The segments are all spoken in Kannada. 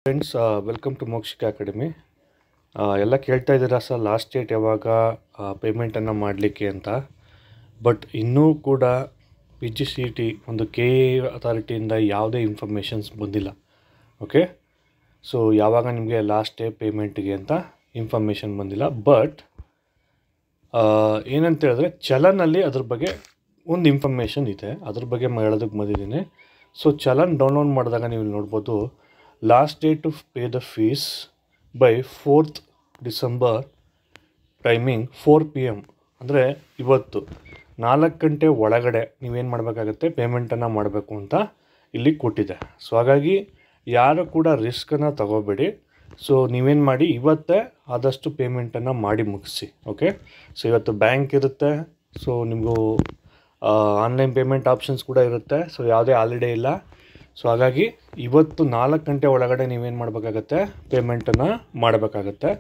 Friends, welcome to Mokshika academy. ಎಲ್ಲ ಕೇಳ್ತಾ ಇದ್ದೀರಾ ಸರ್, ಲಾಸ್ಟ್ ಡೇಟ್ ಯಾವಾಗ ಪೇಮೆಂಟನ್ನು ಮಾಡಲಿಕ್ಕೆ ಅಂತ. ಬಟ್ ಇನ್ನೂ ಕೂಡ PGCET ಒಂದು KA ಅಥಾರಿಟಿಯಿಂದ ಯಾವುದೇ ಇನ್ಫಾರ್ಮೇಷನ್ಸ್ ಬಂದಿಲ್ಲ. ಓಕೆ, ಸೊ ಯಾವಾಗ ನಿಮಗೆ ಲಾಸ್ಟ್ ಡೇ ಪೇಮೆಂಟಿಗೆ ಅಂತ ಇನ್ಫಾರ್ಮೇಷನ್ ಬಂದಿಲ್ಲ. ಬಟ್ ಏನಂತ ಹೇಳಿದ್ರೆ ಚಲನಲ್ಲಿ ಅದ್ರ ಬಗ್ಗೆ ಒಂದು ಇನ್ಫಾರ್ಮೇಷನ್ ಇದೆ, ಅದ್ರ ಬಗ್ಗೆ ಹೇಳೋದಕ್ಕೆ ಬಂದಿದ್ದೀನಿ. ಸೊ ಚಲನ್ ಡೌನ್ಲೋಡ್ ಮಾಡಿದಾಗ ನೀವು ನೋಡ್ಬೋದು, last date to pay the fees by 4th December, timing 4 PM. ಅಂದರೆ ಇವತ್ತು 4 ಗಂಟೆ ಒಳಗಡೆ ನೀವೇನು ಮಾಡಬೇಕಾಗತ್ತೆ, ಪೇಮೆಂಟನ್ನು ಮಾಡಬೇಕು ಅಂತ ಇಲ್ಲಿ ಕೊಟ್ಟಿದೆ. ಸೊ ಹಾಗಾಗಿ ಯಾರು ಕೂಡ ರಿಸ್ಕನ್ನು ತಗೋಬೇಡಿ. ಸೊ ನೀವೇನು ಮಾಡಿ, ಇವತ್ತೇ ಆದಷ್ಟು ಪೇಮೆಂಟನ್ನು ಮಾಡಿ ಮುಗಿಸಿ. ಓಕೆ, ಸೊ ಇವತ್ತು ಬ್ಯಾಂಕ್ ಇರುತ್ತೆ, ಸೊ ನಿಮಗೂ ಆನ್ಲೈನ್ ಪೇಮೆಂಟ್ ಆಪ್ಷನ್ಸ್ ಕೂಡ ಇರುತ್ತೆ. ಸೊ ಯಾವುದೇ ಹಾಲಿಡೇ ಇಲ್ಲ. ಸೊ ಹಾಗಾಗಿ ಇವತ್ತು 4 ಗಂಟೆ ಒಳಗಡೆ ನೀವೇನು ಮಾಡಬೇಕಾಗತ್ತೆ, ಪೇಮೆಂಟನ್ನು ಮಾಡಬೇಕಾಗತ್ತೆ.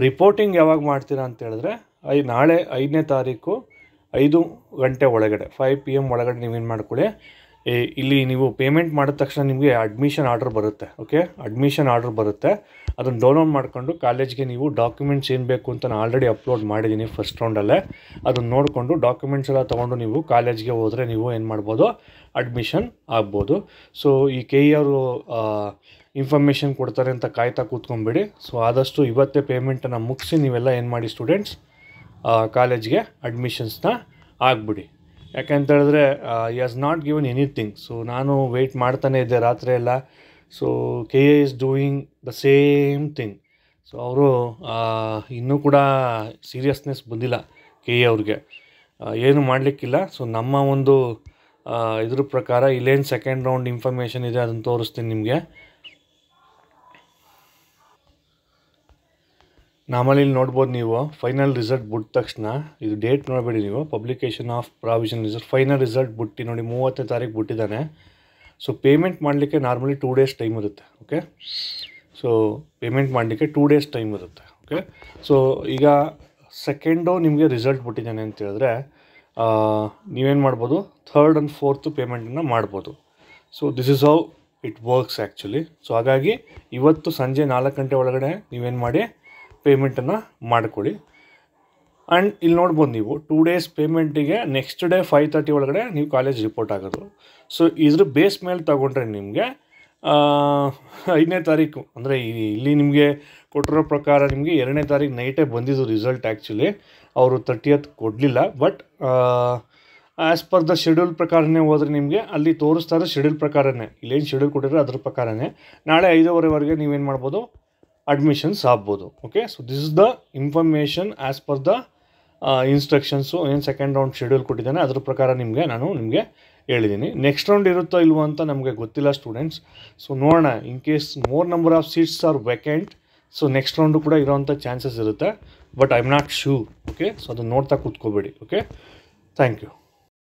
ರಿಪೋರ್ಟಿಂಗ್ ಯಾವಾಗ ಮಾಡ್ತೀರಾ ಅಂತ ಹೇಳಿದ್ರೆ, ನಾಳೆ 5ನೇ ತಾರೀಕು 5 ಗಂಟೆ ಒಳಗಡೆ 5 PM ಒಳಗಡೆ ನೀವೇನು ಮಾಡ್ಕೊಳ್ಳಿ. ಇಲ್ಲಿ ನೀವು ಪೇಮೆಂಟ್ ಮಾಡಿದ ತಕ್ಷಣ ನಿಮಗೆ ಅಡ್ಮಿಷನ್ ಆರ್ಡರ್ ಬರುತ್ತೆ. ಓಕೆ, ಅಡ್ಮಿಷನ್ ಆರ್ಡರ್ ಬರುತ್ತೆ. ಅದನ್ನು ಡೌನ್ಲೋಡ್ ಮಾಡಿಕೊಂಡು ಕಾಲೇಜ್ಗೆ ನೀವು ಡಾಕ್ಯುಮೆಂಟ್ಸ್ ಏನು ಬೇಕು ಅಂತ ನಾನು ಆಲ್ರೆಡಿ ಅಪ್ಲೋಡ್ ಮಾಡಿದ್ದೀನಿ ಫಸ್ಟ್ ರೌಂಡಲ್ಲೇ. ಅದನ್ನು ನೋಡಿಕೊಂಡು ಡಾಕ್ಯುಮೆಂಟ್ಸ್ ಎಲ್ಲ ತೊಗೊಂಡು ನೀವು ಕಾಲೇಜ್ಗೆ ಹೋದರೆ ನೀವು ಏನು ಮಾಡ್ಬೋದು, ಅಡ್ಮಿಷನ್ ಆಗ್ಬೋದು. ಸೊ ಈ KE ಅವರು ಇನ್ಫಾರ್ಮೇಷನ್ ಕೊಡ್ತಾರೆ ಅಂತ ಕಾಯ್ತಾ ಕೂತ್ಕೊಂಡ್ಬಿಡಿ. ಸೊ ಆದಷ್ಟು ಇವತ್ತೇ ಪೇಮೆಂಟನ್ನು ಮುಗಿಸಿ ನೀವೆಲ್ಲ ಏನು ಮಾಡಿ ಸ್ಟೂಡೆಂಟ್ಸ್, ಕಾಲೇಜ್ಗೆ ಅಡ್ಮಿಷನ್ಸ್ನ ಆಗಿಬಿಡಿ. ಯಾಕೆಂತ ಹೇಳಿದ್ರೆ ಈ has not given anything. So ನಾನು ವೆಯ್ಟ್ ಮಾಡ್ತಾನೆ ಇದ್ದೆ ರಾತ್ರಿ ಎಲ್ಲ. So KA is doing the same thing. So ಅವರು ಇನ್ನೂ ಕೂಡ ಸೀರಿಯಸ್ನೆಸ್ ಬಂದಿಲ್ಲ KA ಅವ್ರಿಗೆ, ಏನು ಮಾಡಲಿಕ್ಕಿಲ್ಲ. ಸೊ ನಮ್ಮ ಒಂದು ಇದ್ರ ಪ್ರಕಾರ ಇಲ್ಲೇನು ಸೆಕೆಂಡ್ ರೌಂಡ್ ಇನ್ಫಾರ್ಮೇಷನ್ ಇದೆ ಅದನ್ನು ತೋರಿಸ್ತೀನಿ ನಿಮಗೆ. ನಮ್ಮಲ್ಲಿ ನೋಡ್ಬೋದು ನೀವು, ಫೈನಲ್ ರಿಸಲ್ಟ್ ಬಿಟ್ಟ ತಕ್ಷಣ ಇದು ಡೇಟ್ ನೋಡಬೇಡಿ ನೀವು, publication of provision result, final result ಬಿಟ್ಟು ನೋಡಿ 30ನೇ ತಾರೀಕು ಬಿಟ್ಟಿದ್ದಾನೆ. ಸೊ ಪೇಮೆಂಟ್ ಮಾಡಲಿಕ್ಕೆ ನಾರ್ಮಲಿ 2 days ಟೈಮ್ ಇರುತ್ತೆ. ಓಕೆ, ಸೊ ಪೇಮೆಂಟ್ ಮಾಡಲಿಕ್ಕೆ 2 days ಟೈಮ್ ಇರುತ್ತೆ. ಓಕೆ, ಸೊ ಈಗ ಸೆಕೆಂಡು ನಿಮಗೆ ರಿಸಲ್ಟ್ ಬಿಟ್ಟಿದ್ದಾನೆ ಅಂತ ಹೇಳಿದ್ರೆ ನೀವೇನು ಮಾಡ್ಬೋದು, 3rd and 4th ಪೇಮೆಂಟನ್ನು ಮಾಡ್ಬೋದು. So this is how it works actually. So ಹಾಗಾಗಿ ಇವತ್ತು ಸಂಜೆ 4 ಗಂಟೆ ಒಳಗಡೆ ನೀವೇನು ಮಾಡಿ ಪೇಮೆಂಟನ್ನು ಮಾಡಿಕೊಡಿ. ಆ್ಯಂಡ್ ಇಲ್ಲಿ ನೋಡ್ಬೋದು ನೀವು 2 days ಪೇಮೆಂಟಿಗೆ ನೆಕ್ಸ್ಟ್ ಡೇ 5:30 ಒಳಗಡೆ ನೀವು ಕಾಲೇಜ್ ರಿಪೋರ್ಟ್ ಆಗೋದು. ಸೊ ಇದ್ರ ಬೇಸ್ ಮೇಲೆ ತಗೊಂಡ್ರೆ ನಿಮಗೆ 5ನೇ ತಾರೀಕು ಅಂದರೆ ಇಲ್ಲಿ ನಿಮಗೆ ಕೊಟ್ಟಿರೋ ಪ್ರಕಾರ ನಿಮಗೆ 2ನೇ ತಾರೀಕು ನೈಟೇ ಬಂದಿದ್ದು ರಿಸಲ್ಟ್. ಆ್ಯಕ್ಚುಲಿ ಅವರು 30th ಕೊಡಲಿಲ್ಲ. But as per the schedule ಪ್ರಕಾರನೇ ಹೋದರೆ ನಿಮಗೆ ಅಲ್ಲಿ ತೋರಿಸ್ತಾ ಇರೋ ಶೆಡ್ಯೂಲ್ ಪ್ರಕಾರನೇ, ಇಲ್ಲೇನು ಶೆಡ್ಯೂಲ್ ಕೊಟ್ಟಿರೋ ಅದ್ರ ಪ್ರಕಾರನೇ ನಾಳೆ 5:30ವರೆಗೆ ನೀವೇನು ಮಾಡ್ಬೋದು, ಅಡ್ಮಿಷನ್ಸ್ ಆಗ್ಬೋದು. Okay, so this is the information as per the instructions. ಏನು ಸೆಕೆಂಡ್ ರೌಂಡ್ ಶೆಡ್ಯೂಲ್ ಕೊಟ್ಟಿದ್ದಾನೆ ಅದ್ರ ಪ್ರಕಾರ ನಾನು ನಿಮಗೆ ಹೇಳಿದ್ದೀನಿ. ನೆಕ್ಸ್ಟ್ ರೌಂಡ್ ಇರುತ್ತೋ ಇಲ್ವೋ ಅಂತ ನಮಗೆ ಗೊತ್ತಿಲ್ಲ ಸ್ಟೂಡೆಂಟ್ಸ್. ಸೊ ನೋಡೋಣ, in case more number of seats R vacant, so next round ಕೂಡ ಇರೋವಂಥ ಚಾನ್ಸಸ್ ಇರುತ್ತೆ. But I am not sure. Okay, so ಅದನ್ನು ನೋಡ್ತಾ ಕೂತ್ಕೋಬೇಡಿ. Okay, thank you.